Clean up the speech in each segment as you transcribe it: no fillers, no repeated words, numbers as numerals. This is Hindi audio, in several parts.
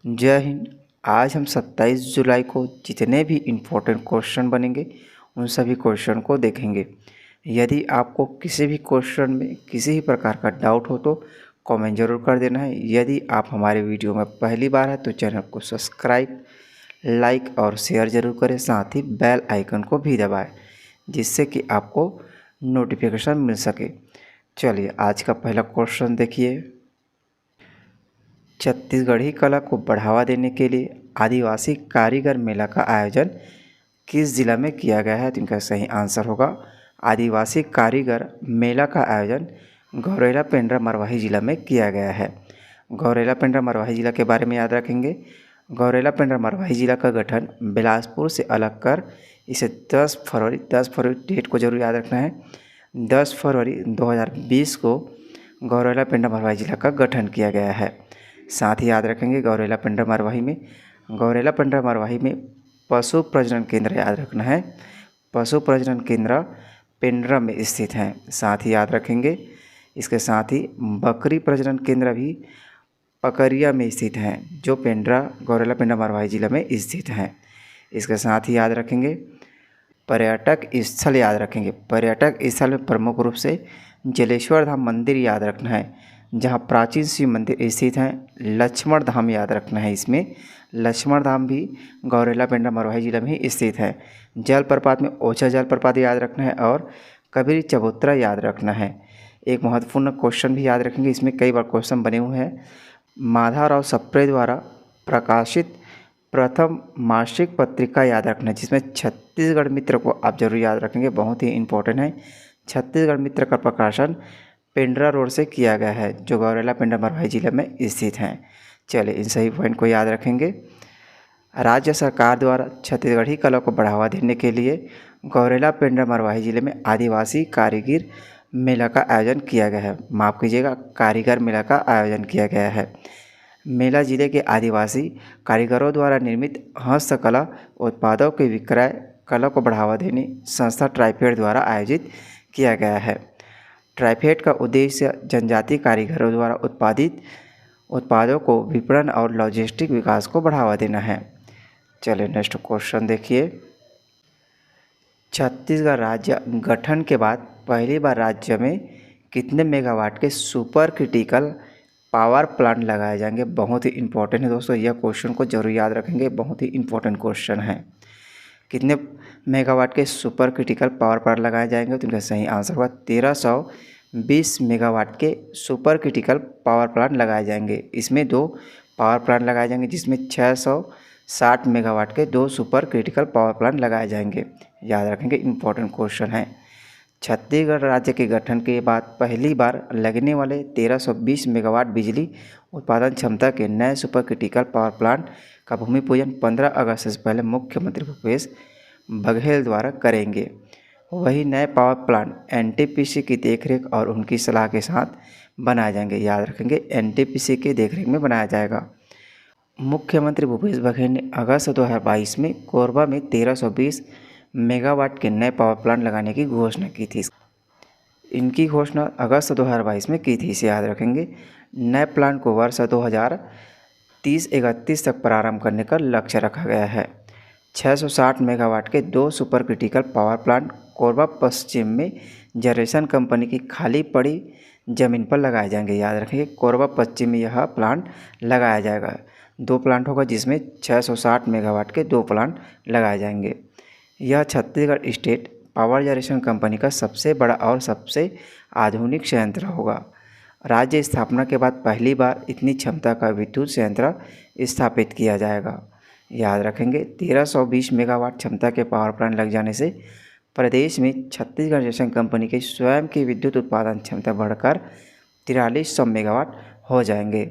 जय हिंद। आज हम 27 जुलाई को जितने भी इम्पोर्टेंट क्वेश्चन बनेंगे उन सभी क्वेश्चन को देखेंगे। यदि आपको किसी भी क्वेश्चन में किसी भी प्रकार का डाउट हो तो कमेंट जरूर कर देना है। यदि आप हमारे वीडियो में पहली बार है तो चैनल को सब्सक्राइब, लाइक और शेयर ज़रूर करें, साथ ही बेल आइकन को भी दबाएं जिससे कि आपको नोटिफिकेशन मिल सके। चलिए आज का पहला क्वेश्चन देखिए। छत्तीसगढ़ी कला को बढ़ावा देने के लिए आदिवासी कारीगर मेला का आयोजन किस जिला में किया गया है? तो इनका सही आंसर होगा आदिवासी कारीगर मेला का आयोजन गौरेला पेंड्रा मरवाही जिला में किया गया है। गौरेला पेंड्रा मरवाही जिला के बारे में याद रखेंगे। गौरेला पेंड्रा मरवाही जिला का गठन बिलासपुर से अलग कर इसे 10 फरवरी डेट को जरूर याद रखना है। 10 फरवरी 2020 को गौरेला पेंड्रा मरवाही जिला का गठन किया गया है। साथ ही याद रखेंगे गौरेला पेंड्रा मरवाही में पशु प्रजनन केंद्र याद रखना है। पशु प्रजनन केंद्र पेंड्रा में स्थित हैं। साथ ही याद रखेंगे इसके साथ ही बकरी प्रजनन केंद्र भी पकरिया में स्थित हैं, जो गौरेला पेंड्रा मरवाही जिला में स्थित हैं। इसके साथ ही याद रखेंगे पर्यटक स्थल याद रखेंगे। पर्यटक स्थल में प्रमुख रूप से जलेश्वर धाम मंदिर याद रखना है, जहाँ प्राचीन शिव मंदिर स्थित हैं। लक्ष्मण धाम याद रखना है, इसमें लक्ष्मण धाम भी गौरेला पेंड्रा मरवाही जिला में ही स्थित है। जलप्रपात में ओछा जलप्रपात याद रखना है और कबीर चबूतरा याद रखना है। एक महत्वपूर्ण क्वेश्चन भी याद रखेंगे, इसमें कई बार क्वेश्चन बने हुए हैं। माधवराव सप्रे द्वारा प्रकाशित प्रथम मासिक पत्रिका याद रखना है, जिसमें छत्तीसगढ़ मित्र को आप जरूर याद रखेंगे, बहुत ही इंपॉर्टेंट है। छत्तीसगढ़ मित्र का प्रकाशन पेंड्रा रोड से किया गया है, जो गौरेला पेंड्रा मरवाही जिले में स्थित हैं। चलिए इन सही पॉइंट को याद रखेंगे। राज्य सरकार द्वारा छत्तीसगढ़ी कला को बढ़ावा देने के लिए गौरेला पेंड्रा मरवाही जिले में आदिवासी कारीगर मेला का आयोजन किया गया है। माफ़ कीजिएगा, कारीगर मेला का आयोजन किया गया है। मेला जिले के आदिवासी कारीगरों द्वारा निर्मित हस्तकला उत्पादों के विक्रय कला को बढ़ावा देने संस्था ट्राइफेड द्वारा आयोजित किया गया है। ट्राइफेड का उद्देश्य जनजातीय कारीगरों द्वारा उत्पादित उत्पादों को विपणन और लॉजिस्टिक विकास को बढ़ावा देना है। चलिए नेक्स्ट क्वेश्चन देखिए। छत्तीसगढ़ राज्य गठन के बाद पहली बार राज्य में कितने मेगावाट के सुपर क्रिटिकल पावर प्लांट लगाए जाएंगे? बहुत ही इंपॉर्टेंट है दोस्तों, यह क्वेश्चन को जरूर याद रखेंगे, बहुत ही इंपॉर्टेंट क्वेश्चन है। कितने मेगावाट के सुपर क्रिटिकल पावर प्लांट लगाए जाएंगे? तो इनका सही आंसर होगा 1320 मेगावाट के सुपर क्रिटिकल पावर प्लांट लगाए जाएंगे। इसमें 2 पावर प्लांट लगाए जाएंगे, जिसमें 660 मेगावाट के 2 सुपर क्रिटिकल पावर प्लांट लगाए जाएंगे। याद रखेंगे, इंपॉर्टेंट क्वेश्चन है। छत्तीसगढ़ राज्य के गठन के बाद पहली बार लगने वाले 1320 मेगावाट बिजली उत्पादन क्षमता के नए सुपर क्रिटिकल पावर प्लांट का भूमि पूजन 15 अगस्त से पहले मुख्यमंत्री भूपेश बघेल द्वारा करेंगे। वही नए पावर प्लांट एनटीपीसी की देखरेख और उनकी सलाह के साथ बनाए जाएंगे। याद रखेंगे, एनटीपीसी की देखरेख में बनाया जाएगा। मुख्यमंत्री भूपेश बघेल ने अगस्त 2022 में कोरबा में 1320 मेगावाट के नए पावर प्लांट लगाने की घोषणा की थी। इनकी घोषणा अगस्त 2022 में की थी, इसे याद रखेंगे। नए प्लांट को वर्ष 2030-31 तक प्रारंभ करने का लक्ष्य रखा गया है। 660 मेगावाट के 2 super critical power plant Korba पश्चिम में जनरेशन कंपनी की खाली पड़ी जमीन पर लगाए जाएंगे। याद रखेंगे, कोरबा पश्चिम में यह प्लांट लगाया जाएगा। 2 प्लांट होगा, जिसमें 660 मेगावाट के 2 प्लांट लगाए जाएंगे। यह Chhattisgarh state power generation company का सबसे बड़ा और सबसे आधुनिक संयंत्र होगा। राज्य स्थापना के बाद पहली बार इतनी क्षमता का विद्युत संयंत्र स्थापित किया जाएगा। याद रखेंगे, 1320 मेगावाट क्षमता के पावर प्लांट लग जाने से प्रदेश में छत्तीसगढ़ जनरेशन कंपनी के स्वयं की विद्युत उत्पादन क्षमता बढ़कर 4300 मेगावाट हो जाएंगे।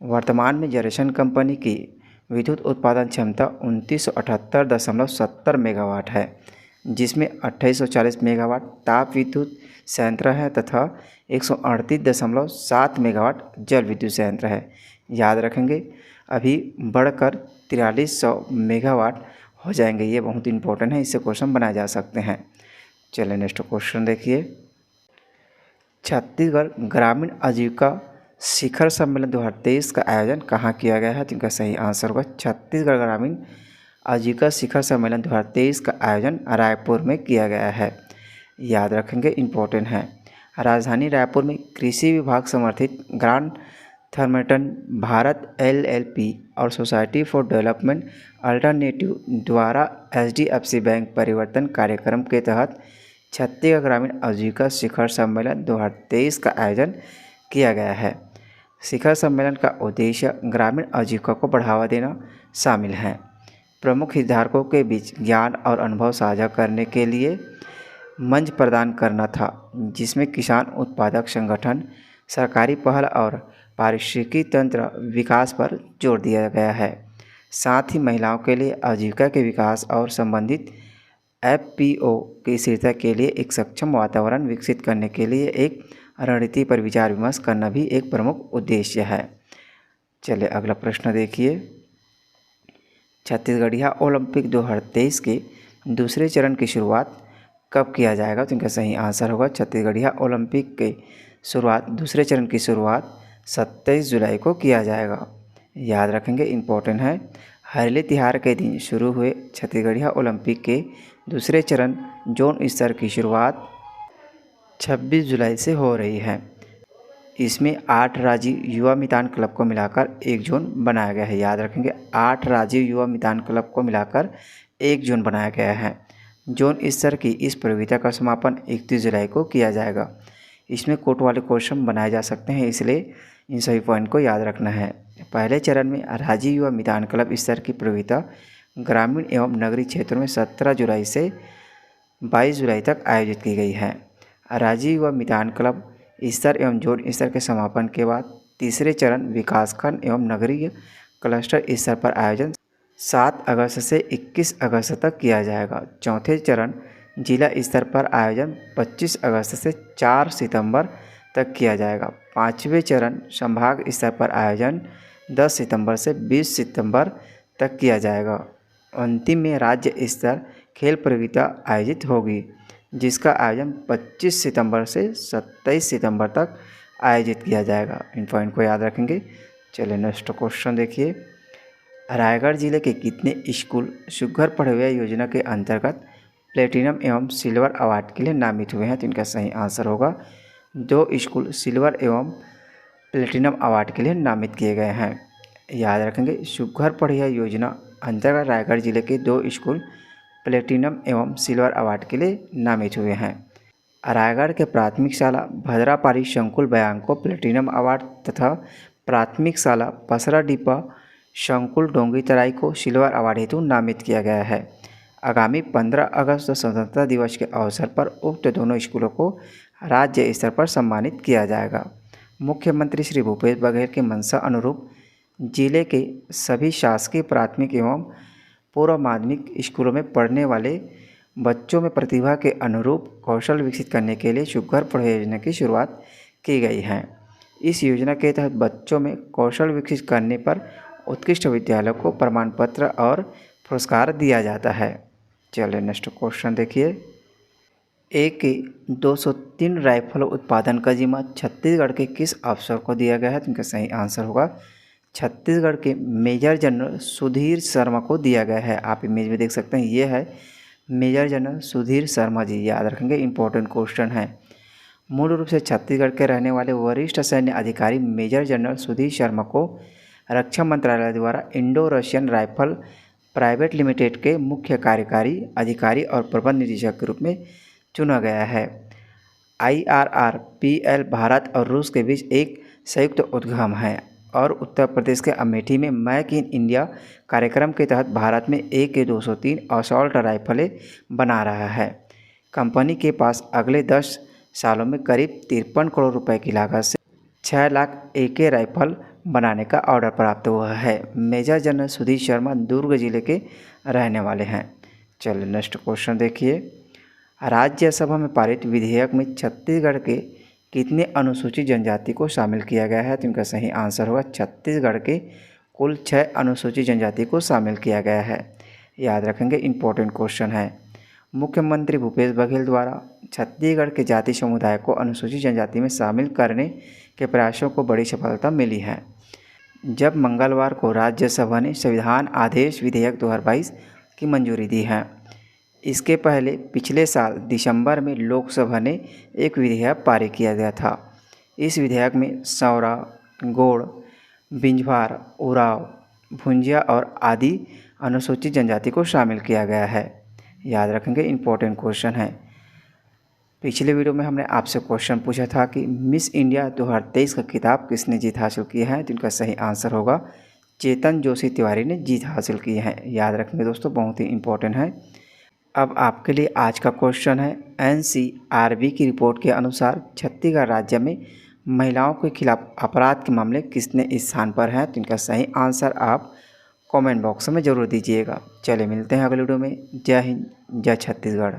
वर्तमान में जनरेशन कंपनी की विद्युत उत्पादन क्षमता 2978.70 मेगावाट है, जिसमें 2840 मेगावाट ताप विद्युत संयंत्र है तथा 138.7 मेगावाट जल विद्युत संयंत्र है। याद रखेंगे, अभी बढ़कर 4300 मेगावाट हो जाएंगे। ये बहुत इंपॉर्टेंट है, इससे क्वेश्चन बनाए जा सकते हैं। चलिए नेक्स्ट क्वेश्चन देखिए। छत्तीसगढ़ ग्रामीण आजीविका शिखर सम्मेलन 2023 का आयोजन कहाँ किया गया है? तो इनका सही आंसर होगा छत्तीसगढ़ ग्रामीण आजीविका शिखर सम्मेलन 2023 का आयोजन रायपुर में किया गया है। याद रखेंगे, इम्पोर्टेंट है। राजधानी रायपुर में कृषि विभाग समर्थित ग्रांड थर्मेटन भारत LLP और सोसाइटी फॉर डेवलपमेंट अल्टरनेटिव द्वारा HDFC बैंक परिवर्तन कार्यक्रम के तहत छत्तीसगढ़ ग्रामीण आजीविका शिखर सम्मेलन 2023 का आयोजन किया गया है। शिखर सम्मेलन का उद्देश्य ग्रामीण आजीविका को बढ़ावा देना शामिल है। प्रमुख हितधारकों के बीच ज्ञान और अनुभव साझा करने के लिए मंच प्रदान करना था, जिसमें किसान उत्पादक संगठन, सरकारी पहल और पारिस्थितिकी तंत्र विकास पर जोर दिया गया है। साथ ही महिलाओं के लिए आजीविका के विकास और संबंधित FPO की स्थिरता के लिए एक सक्षम वातावरण विकसित करने के लिए एक रणनीति पर विचार विमर्श करना भी एक प्रमुख उद्देश्य है। चलिए अगला प्रश्न देखिए। छत्तीसगढ़िया ओलंपिक 2023 के दूसरे चरण की शुरुआत कब किया जाएगा? तो इनका सही आंसर होगा छत्तीसगढ़िया ओलंपिक के दूसरे चरण की शुरुआत 27 जुलाई को किया जाएगा। याद रखेंगे, इम्पोर्टेंट है। हरेली तिहार के दिन शुरू हुए छत्तीसगढ़िया ओलंपिक के दूसरे चरण जोन स्तर की शुरुआत 26 जुलाई से हो रही है। इसमें 8 राजीव युवा मितान क्लब को मिलाकर एक जोन बनाया गया है। याद रखेंगे, 8 राजीव युवा मितान क्लब को मिलाकर एक जोन बनाया गया है। जोन स्तर की इस प्रतियोगिता का समापन 31 जुलाई को किया जाएगा। इसमें कोट वाले क्वेश्चन बनाए जा सकते हैं, इसलिए इन सभी पॉइंट को याद रखना है। पहले चरण में राजीव युवा मितान क्लब स्तर की प्रतियोगिता ग्रामीण एवं नगरीय क्षेत्रों में 17 जुलाई से 22 जुलाई तक आयोजित की गई है। राजीव युवा मितान क्लब स्तर एवं जोन स्तर के समापन के बाद तीसरे चरण विकासखंड एवं नगरीय क्लस्टर स्तर पर आयोजन 7 अगस्त से 21 अगस्त तक किया जाएगा। चौथे चरण जिला स्तर पर आयोजन 25 अगस्त से 4 सितंबर तक किया जाएगा। पाँचवें चरण संभाग स्तर पर आयोजन 10 सितंबर से 20 सितंबर तक किया जाएगा। अंतिम में राज्य स्तर खेल प्रतियोगिता आयोजित होगी, जिसका आयोजन 25 सितंबर से 27 सितंबर तक आयोजित किया जाएगा। इन पॉइंट को याद रखेंगे। चलिए नेक्स्ट क्वेश्चन देखिए। रायगढ़ जिले के कितने स्कूल सुघ्घर पढ़इया योजना के अंतर्गत प्लेटिनम एवं सिल्वर अवार्ड के लिए नामित हुए हैं? तो इनका सही आंसर होगा 2 स्कूल सिल्वर एवं प्लेटिनम अवार्ड के लिए नामित किए गए हैं। याद रखेंगे, सुघ्घर पढ़इया योजना अंतर्गत रायगढ़ जिले के 2 स्कूल प्लेटिनम एवं सिल्वर अवार्ड के लिए नामित हुए हैं। रायगढ़ के प्राथमिक शाला भद्रापारी संकुल बयान को प्लेटिनम अवार्ड तथा प्राथमिक शाला पसरा डिपा संकुल डोंगी तराई को सिल्वर अवार्ड हेतु नामित किया गया है। आगामी 15 अगस्त स्वतंत्रता दिवस के अवसर पर उक्त दोनों स्कूलों को राज्य स्तर पर सम्मानित किया जाएगा। मुख्यमंत्री श्री भूपेश बघेल के मंशा अनुरूप जिले के सभी शासकीय प्राथमिक एवं पूर्व माध्यमिक स्कूलों में पढ़ने वाले बच्चों में प्रतिभा के अनुरूप कौशल विकसित करने के लिए सुघ्घर पढ़इया योजना की शुरुआत की गई है। इस योजना के तहत बच्चों में कौशल विकसित करने पर उत्कृष्ट विद्यालयों को प्रमाण पत्र और पुरस्कार दिया जाता है। चलिए नेक्स्ट क्वेश्चन देखिए। AK-203 राइफल उत्पादन का जिम्मा छत्तीसगढ़ के किस अफसर को दिया गया है? तो इनका सही आंसर होगा छत्तीसगढ़ के मेजर जनरल सुधीर शर्मा को दिया गया है। आप इमेज में देख सकते हैं, ये है मेजर जनरल सुधीर शर्मा जी। याद रखेंगे, इंपॉर्टेंट क्वेश्चन है। मूल रूप से छत्तीसगढ़ के रहने वाले वरिष्ठ सैन्य अधिकारी मेजर जनरल सुधीर शर्मा को रक्षा मंत्रालय द्वारा Indo Russian rifle private limited के मुख्य कार्यकारी अधिकारी और प्रबंध निदेशक के रूप में चुना गया है। IRRPL भारत और रूस के बीच एक संयुक्त उद्यम है और उत्तर प्रदेश के अमेठी में मेक इन इंडिया कार्यक्रम के तहत भारत में AK-203 असॉल्ट राइफलें बना रहा है। कंपनी के पास अगले 10 सालों में करीब 53 करोड़ रुपए की लागत से 6 लाख AK राइफल बनाने का ऑर्डर प्राप्त हुआ है। मेजर जनरल सुधीर शर्मा दुर्ग जिले के रहने वाले हैं। चलिए नेक्स्ट क्वेश्चन देखिए। राज्यसभा में पारित विधेयक में छत्तीसगढ़ के कितने अनुसूचित जनजाति को शामिल किया गया है? तो इनका सही आंसर होगा छत्तीसगढ़ के कुल 6 अनुसूचित जनजाति को शामिल किया गया है। याद रखेंगे, इंपॉर्टेंट क्वेश्चन है। मुख्यमंत्री भूपेश बघेल द्वारा छत्तीसगढ़ के जाति समुदाय को अनुसूचित जनजाति में शामिल करने के प्रयासों को बड़ी सफलता मिली है। जब मंगलवार को राज्यसभा ने संविधान आदेश विधेयक 2022 की मंजूरी दी है। इसके पहले पिछले साल दिसंबर में लोकसभा ने एक विधेयक पारित किया गया था। इस विधेयक में सौरा, गोंड, बिंजवार, उरांव, भुंजिया और आदि अनुसूचित जनजाति को शामिल किया गया है। याद रखेंगे, इम्पोर्टेंट क्वेश्चन है। पिछले वीडियो में हमने आपसे क्वेश्चन पूछा था कि मिस इंडिया 2023 का खिताब किसने जीत हासिल किया है, जिनका सही आंसर होगा चेतन जोशी तिवारी ने जीत हासिल की है। याद रखेंगे दोस्तों, बहुत ही इम्पोर्टेंट है। अब आपके लिए आज का क्वेश्चन है, NCRB की रिपोर्ट के अनुसार छत्तीसगढ़ राज्य में महिलाओं के खिलाफ अपराध के मामले किसने स्थान पर हैं, तो इनका सही आंसर आप कमेंट बॉक्स में ज़रूर दीजिएगा। चलिए मिलते हैं अगले वीडियो में। जय हिंद, जय छत्तीसगढ़।